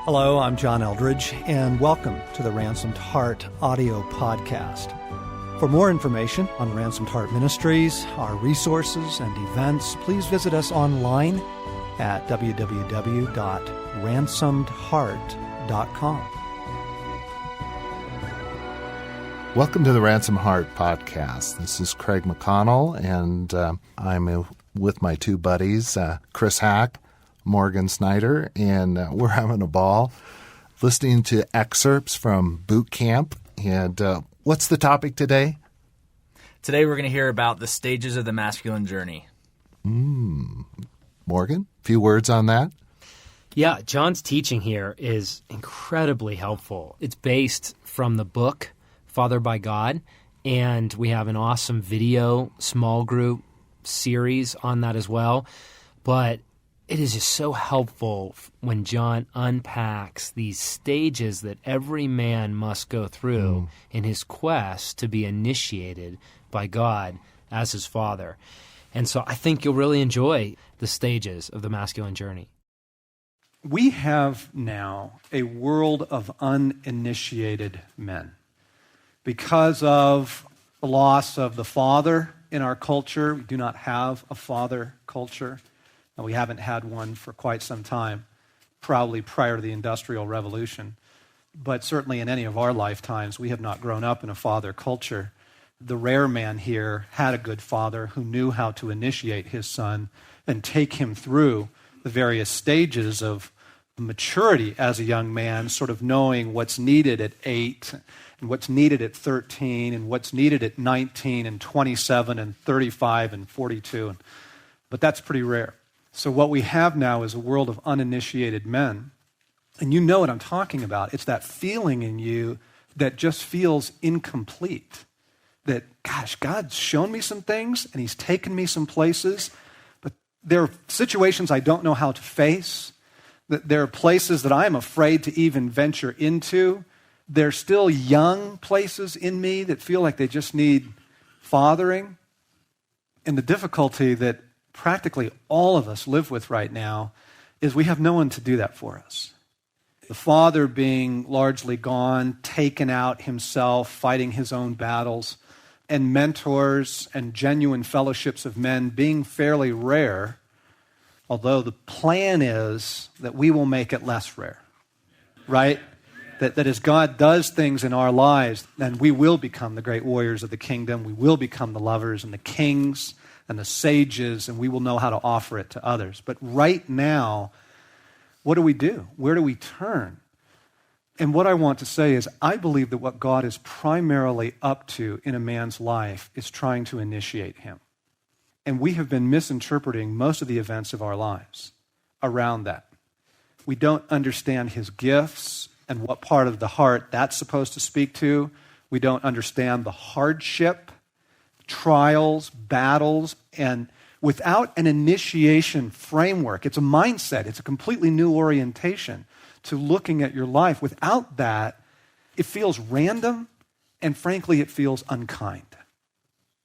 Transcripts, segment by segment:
Hello, I'm John Eldridge, and welcome to the Ransomed Heart audio podcast. For more information on Ransomed Heart Ministries, our resources and events, please visit us online at www.ransomedheart.com. Welcome to the Ransomed Heart podcast. This is Craig McConnell, and I'm with my two buddies, Chris Hack, Morgan Snyder, and we're having a ball listening to excerpts from boot camp. And what's the topic today? Today we're going to hear about the stages of the masculine journey. Morgan, a few words on that? Yeah, John's teaching here is incredibly helpful. It's based from the book Fathered by God, and we have an awesome video small group series on that as well. But it is just so helpful when John unpacks these stages that every man must go through in his quest to be initiated by God as his father. And so I think you'll really enjoy the stages of the masculine journey. We have now a world of uninitiated men. Because of the loss of the father in our culture, we do not have a father culture. And we haven't had one for quite some time, probably prior to the Industrial Revolution. But certainly in any of our lifetimes, we have not grown up in a father culture. The rare man here had a good father who knew how to initiate his son and take him through the various stages of maturity as a young man, sort of knowing what's needed at 8 and what's needed at 13 and what's needed at 19 and 27 and 35 and 42. But that's pretty rare. So what we have now is a world of uninitiated men. And you know what I'm talking about. It's that feeling in you that just feels incomplete. That, gosh, God's shown me some things and he's taken me some places, but there are situations I don't know how to face. That there are places that I'm afraid to even venture into. There's still young places in me that feel like they just need fathering. And the difficulty that practically all of us live with right now is we have no one to do that for us. The father being largely gone, taken out himself, fighting his own battles, and mentors and genuine fellowships of men being fairly rare, although the plan is that we will make it less rare, right? That as God does things in our lives, then we will become the great warriors of the kingdom. We will become the lovers and the kings and the sages, and we will know how to offer it to others. But right now, what do we do? Where do we turn? And what I want to say is I believe that what God is primarily up to in a man's life is trying to initiate him. And we have been misinterpreting most of the events of our lives around that. We don't understand his gifts and what part of the heart that's supposed to speak to. We don't understand the hardship, trials, battles, and without an initiation framework, it's a mindset, it's a completely new orientation to looking at your life. Without that, it feels random, and frankly, it feels unkind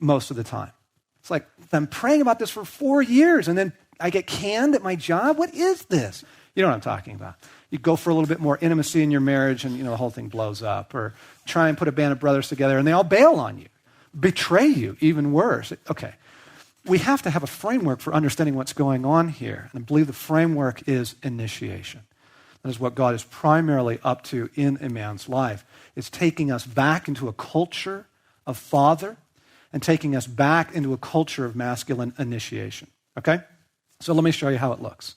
most of the time. It's like, I'm praying about this for 4 years, and then I get canned at my job? What is this? You know what I'm talking about. You go for a little bit more intimacy in your marriage, and the whole thing blows up. Or try and put a band of brothers together, and they all bail on you. Betray you, even worse. Okay. We have to have a framework for understanding what's going on here. And I believe the framework is initiation. That is what God is primarily up to in a man's life. It's taking us back into a culture of father and taking us back into a culture of masculine initiation. Okay? So let me show you how it looks.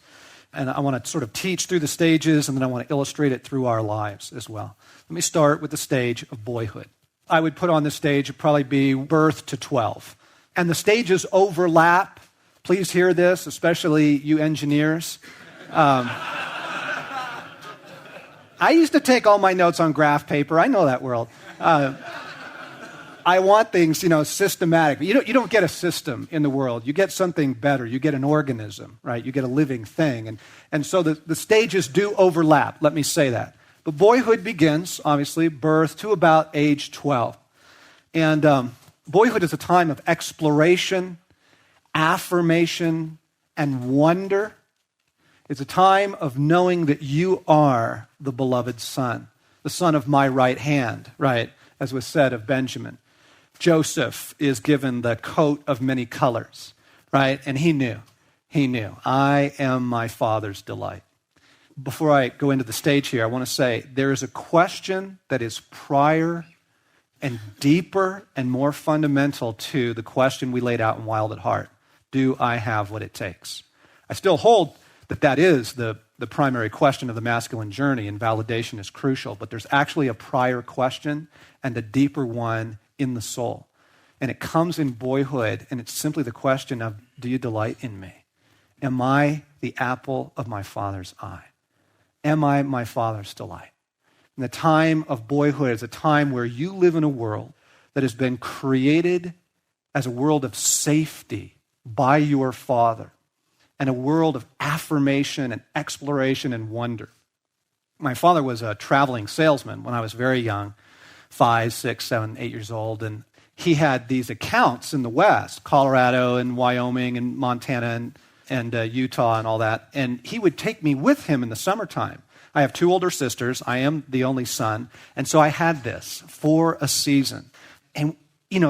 And I want to sort of teach through the stages, and then I want to illustrate it through our lives as well. Let me start with the stage of boyhood. I would put on this stage, it'd probably be birth to 12. And the stages overlap. Please hear this, especially you engineers. I used to take all my notes on graph paper. I know that world. I want things, systematic. But you don't get a system in the world. You get something better. You get an organism, right? You get a living thing. And so the stages do overlap. Let me say that. But boyhood begins, obviously, birth to about age 12. And boyhood is a time of exploration, affirmation, and wonder. It's a time of knowing that you are the beloved son, the son of my right hand, right, as was said of Benjamin. Joseph is given the coat of many colors, right? And he knew, I am my father's delight. Before I go into the stage here, I want to say there is a question that is prior and deeper and more fundamental to the question we laid out in Wild at Heart. Do I have what it takes? I still hold that is the primary question of the masculine journey, and validation is crucial, but there's actually a prior question and a deeper one in the soul. And it comes in boyhood, and it's simply the question of, do you delight in me? Am I the apple of my father's eye? Am I my father's delight? And the time of boyhood is a time where you live in a world that has been created as a world of safety by your father, and a world of affirmation and exploration and wonder. My father was a traveling salesman when I was very young, 5, 6, 7, 8 years old, and he had these accounts in the West, Colorado and Wyoming and Montana and Utah and all that, and he would take me with him in the summertime. I have 2 older sisters. I am the only son, and so I had this for a season. And,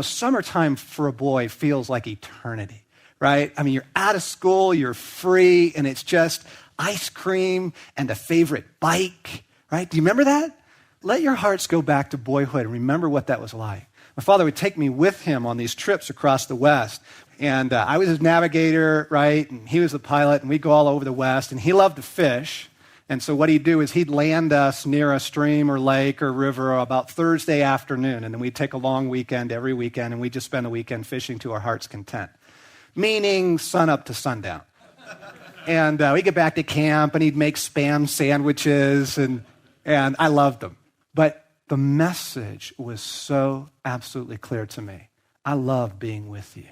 summertime for a boy feels like eternity. Right? I mean, you're out of school, you're free, and it's just ice cream and a favorite bike, right? Do you remember that? Let your hearts go back to boyhood and remember what that was like. My father would take me with him on these trips across the West, and I was his navigator, right? And he was the pilot, and we'd go all over the West, and he loved to fish. And so what he'd do is he'd land us near a stream or lake or river about Thursday afternoon, and then we'd take a long weekend every weekend, and we'd just spend the weekend fishing to our heart's content. Meaning sun up to sundown. And we'd get back to camp, and he'd make Spam sandwiches, and I loved them. But the message was so absolutely clear to me. I love being with you.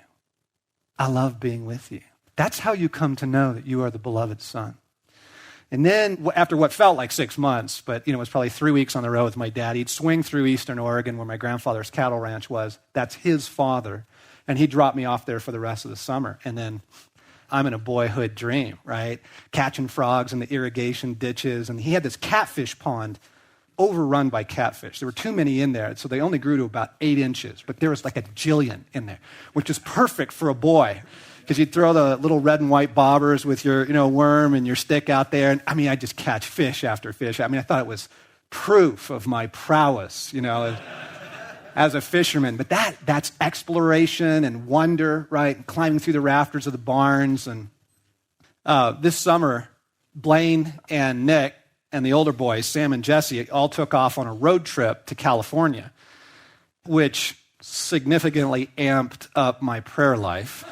I love being with you. That's how you come to know that you are the beloved son. And then after what felt like 6 months, but it was probably 3 weeks on the road with my dad, he'd swing through eastern Oregon where my grandfather's cattle ranch was. That's his father. And he dropped me off there for the rest of the summer. And then I'm in a boyhood dream, right? Catching frogs in the irrigation ditches. And he had this catfish pond overrun by catfish. There were too many in there, so they only grew to about 8 inches. But there was like a jillion in there, which is perfect for a boy. Because you'd throw the little red and white bobbers with your worm and your stick out there. And I just catch fish after fish. I thought it was proof of my prowess, as a fisherman. But that's exploration and wonder, right? And climbing through the rafters of the barns. And this summer, Blaine and Nick and the older boys, Sam and Jesse, all took off on a road trip to California, which significantly amped up my prayer life.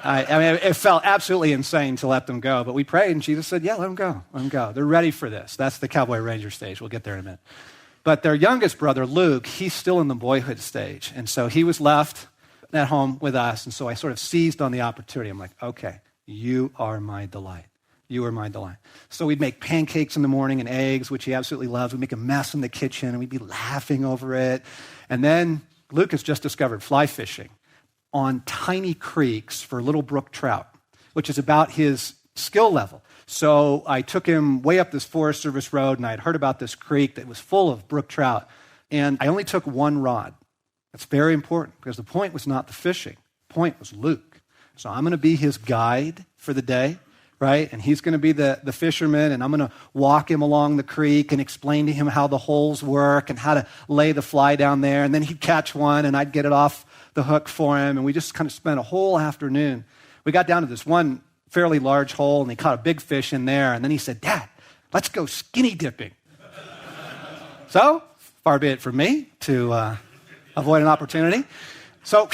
It felt absolutely insane to let them go, but we prayed, and Jesus said, yeah, let them go, let them go. They're ready for this. That's the Cowboy Ranger stage. We'll get there in a minute. But their youngest brother, Luke, he's still in the boyhood stage, and so he was left at home with us, and so I sort of seized on the opportunity. I'm like, okay, you are my delight. You are my delight. So we'd make pancakes in the morning and eggs, which he absolutely loves. We'd make a mess in the kitchen, and we'd be laughing over it. And then Luke has just discovered fly fishing on tiny creeks for little brook trout, which is about his skill level. So I took him way up this Forest Service road, and I had heard about this creek that was full of brook trout, and I only took 1 rod. That's very important, because the point was not the fishing. The point was Luke. So I'm going to be his guide for the day, right? And he's going to be the fisherman, and I'm going to walk him along the creek and explain to him how the holes work and how to lay the fly down there, and then he'd catch one, and I'd get it off the hook for him, and we just kind of spent a whole afternoon. We got down to this one fairly large hole, and he caught a big fish in there, and then he said, Dad, let's go skinny dipping. So, far be it from me to avoid an opportunity. So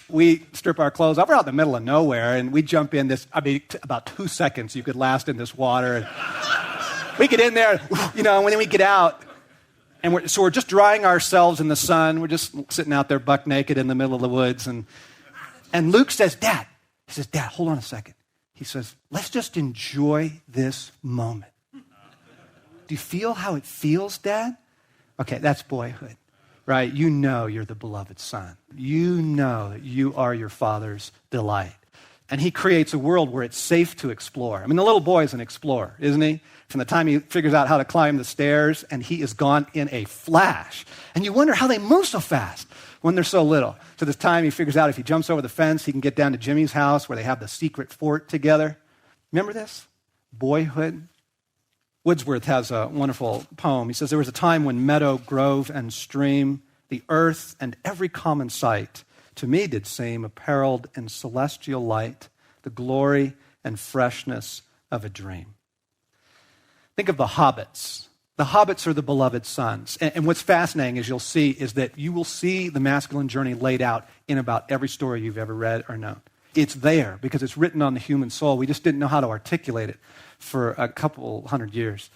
we strip our clothes off. We're out in the middle of nowhere, and we jump in about 2 seconds you could last in this water. And we get in there, and when we get out, and we're just drying ourselves in the sun. We're just sitting out there buck naked in the middle of the woods. And Luke says, Dad, hold on a second. He says, let's just enjoy this moment. Do you feel how it feels, Dad? Okay, that's boyhood, right? You're the beloved son. You know that you are your father's delight. And he creates a world where it's safe to explore. I mean, the little boy is an explorer, isn't he? From the time he figures out how to climb the stairs, and he is gone in a flash. And you wonder how they move so fast when they're so little. To this time he figures out if he jumps over the fence, he can get down to Jimmy's house where they have the secret fort together. Remember this? Boyhood. Wordsworth has a wonderful poem. He says, there was a time when meadow, grove, and stream, the earth, and every common sight, to me did seem apparelled in celestial light, the glory and freshness of a dream. Think of the hobbits. The hobbits are the beloved sons. And what's fascinating, as you'll see, is that you will see the masculine journey laid out in about every story you've ever read or known. It's there because it's written on the human soul. We just didn't know how to articulate it for a couple hundred years.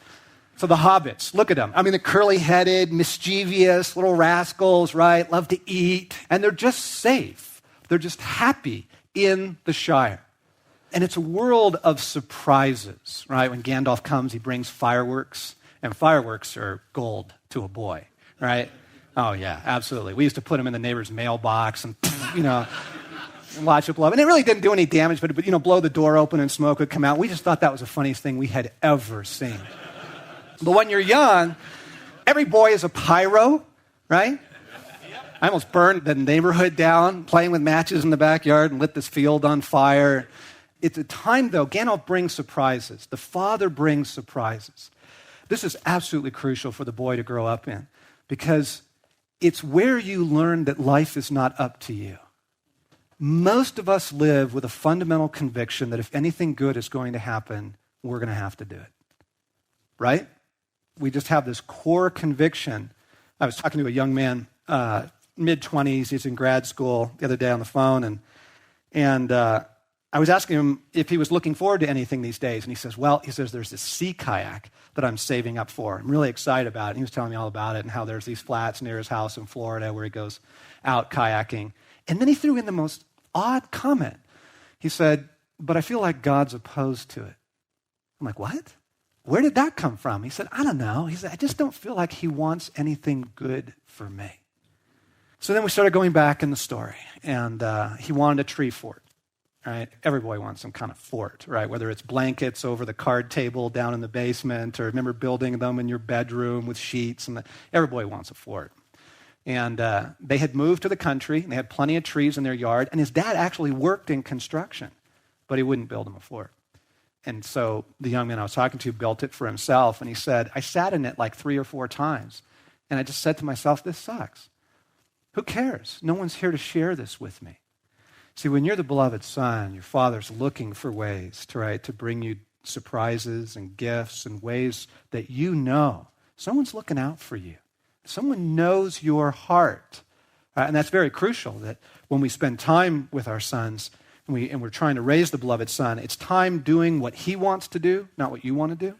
So the hobbits, look at them. I mean, the curly-headed, mischievous little rascals, right? Love to eat. And they're just safe. They're just happy in the Shire. And it's a world of surprises, right? When Gandalf comes, he brings fireworks. And fireworks are gold to a boy, right? Oh, yeah, absolutely. We used to put them in the neighbor's mailbox and, and watch it blow up. And it really didn't do any damage, but blow the door open and smoke would come out. We just thought that was the funniest thing we had ever seen. But when you're young, every boy is a pyro, right? I almost burned the neighborhood down, playing with matches in the backyard and lit this field on fire. It's a time, though, Gandalf brings surprises. The father brings surprises. This is absolutely crucial for the boy to grow up in because it's where you learn that life is not up to you. Most of us live with a fundamental conviction that if anything good is going to happen, we're going to have to do it, right? We just have this core conviction. I was talking to a young man, mid-20s. He's in grad school the other day on the phone, and I was asking him if he was looking forward to anything these days, and he says, there's this sea kayak that I'm saving up for. I'm really excited about it. And he was telling me all about it and how there's these flats near his house in Florida where he goes out kayaking. And then he threw in the most odd comment. He said, but I feel like God's opposed to it. I'm like, what? Where did that come from? He said, I don't know. He said, I just don't feel like he wants anything good for me. So then we started going back in the story, and he wanted a tree fort. Right? Every boy wants some kind of fort, right? Whether it's blankets over the card table down in the basement, or remember building them in your bedroom with sheets. Every boy wants a fort. And they had moved to the country, and they had plenty of trees in their yard, and his dad actually worked in construction, but he wouldn't build him a fort. And so the young man I was talking to built it for himself, and he said, I sat in it like 3 or 4 times, and I just said to myself, this sucks. Who cares? No one's here to share this with me. See, when you're the beloved son, your father's looking for ways to bring you surprises and gifts and ways that you know someone's looking out for you. Someone knows your heart. And that's very crucial, that when we spend time with our sons and we're trying to raise the beloved son, it's time doing what he wants to do, not what you want to do,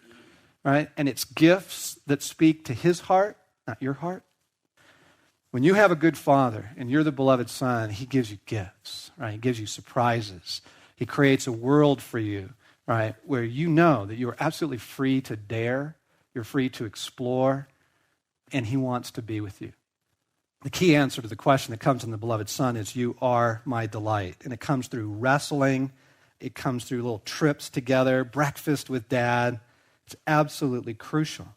right? And it's gifts that speak to his heart, not your heart. When you have a good father and you're the beloved son, he gives you gifts, right? He gives you surprises. He creates a world for you, right, where you know that you are absolutely free to dare, you're free to explore, and he wants to be with you. The key answer to the question that comes in the beloved son is, you are my delight. And it comes through wrestling. It comes through little trips together, breakfast with dad. It's absolutely crucial.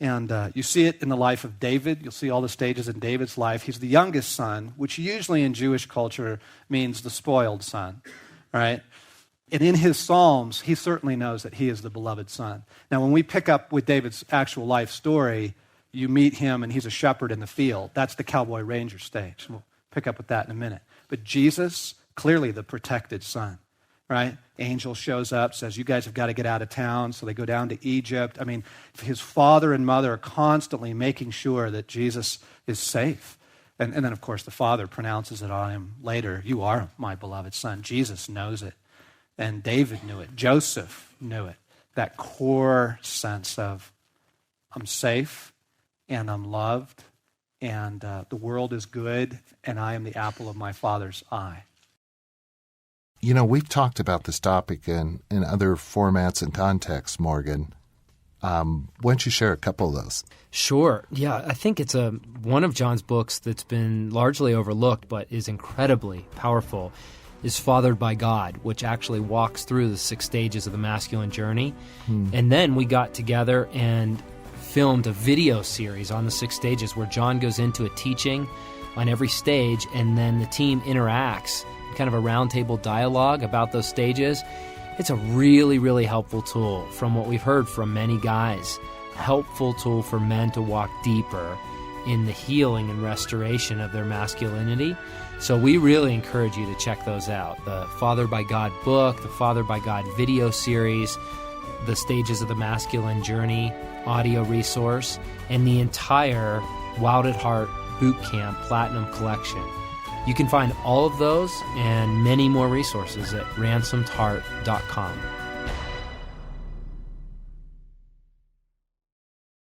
And you see it in the life of David. You'll see all the stages in David's life. He's the youngest son, which usually in Jewish culture means the spoiled son, right? And in his Psalms, he certainly knows that he is the beloved son. Now, when we pick up with David's actual life story, you meet him and he's a shepherd in the field. That's the cowboy ranger stage. We'll pick up with that in a minute. But Jesus, clearly the protected son, right? Angel shows up, says, you guys have got to get out of town. So they go down to Egypt. I mean, his father and mother are constantly making sure that Jesus is safe. And then, of course, the father pronounces it on him later. You are my beloved son. Jesus knows it. And David knew it. Joseph knew it. That core sense of, I'm safe and I'm loved and the world is good and I am the apple of my Father's eye. You know, we've talked about this topic in other formats and contexts, Morgan. Why don't you share a couple of those? Sure. Yeah, I think it's one of John's books that's been largely overlooked but is incredibly powerful. is Fathered by God, which actually walks through the 6 stages of the masculine journey. And then we got together and filmed a video series on the 6 stages where John goes into a teaching on every stage, and then the team interacts, kind of a roundtable dialogue about those stages. It's a really, really helpful tool from what we've heard from many guys. A helpful tool for men to walk deeper in the healing and restoration of their masculinity. So we really encourage you to check those out. The Fathered by God book, the Fathered by God video series, the Stages of the Masculine Journey audio resource, and the entire Wild at Heart Boot Camp Platinum Collection. You can find all of those and many more resources at ransomedheart.com.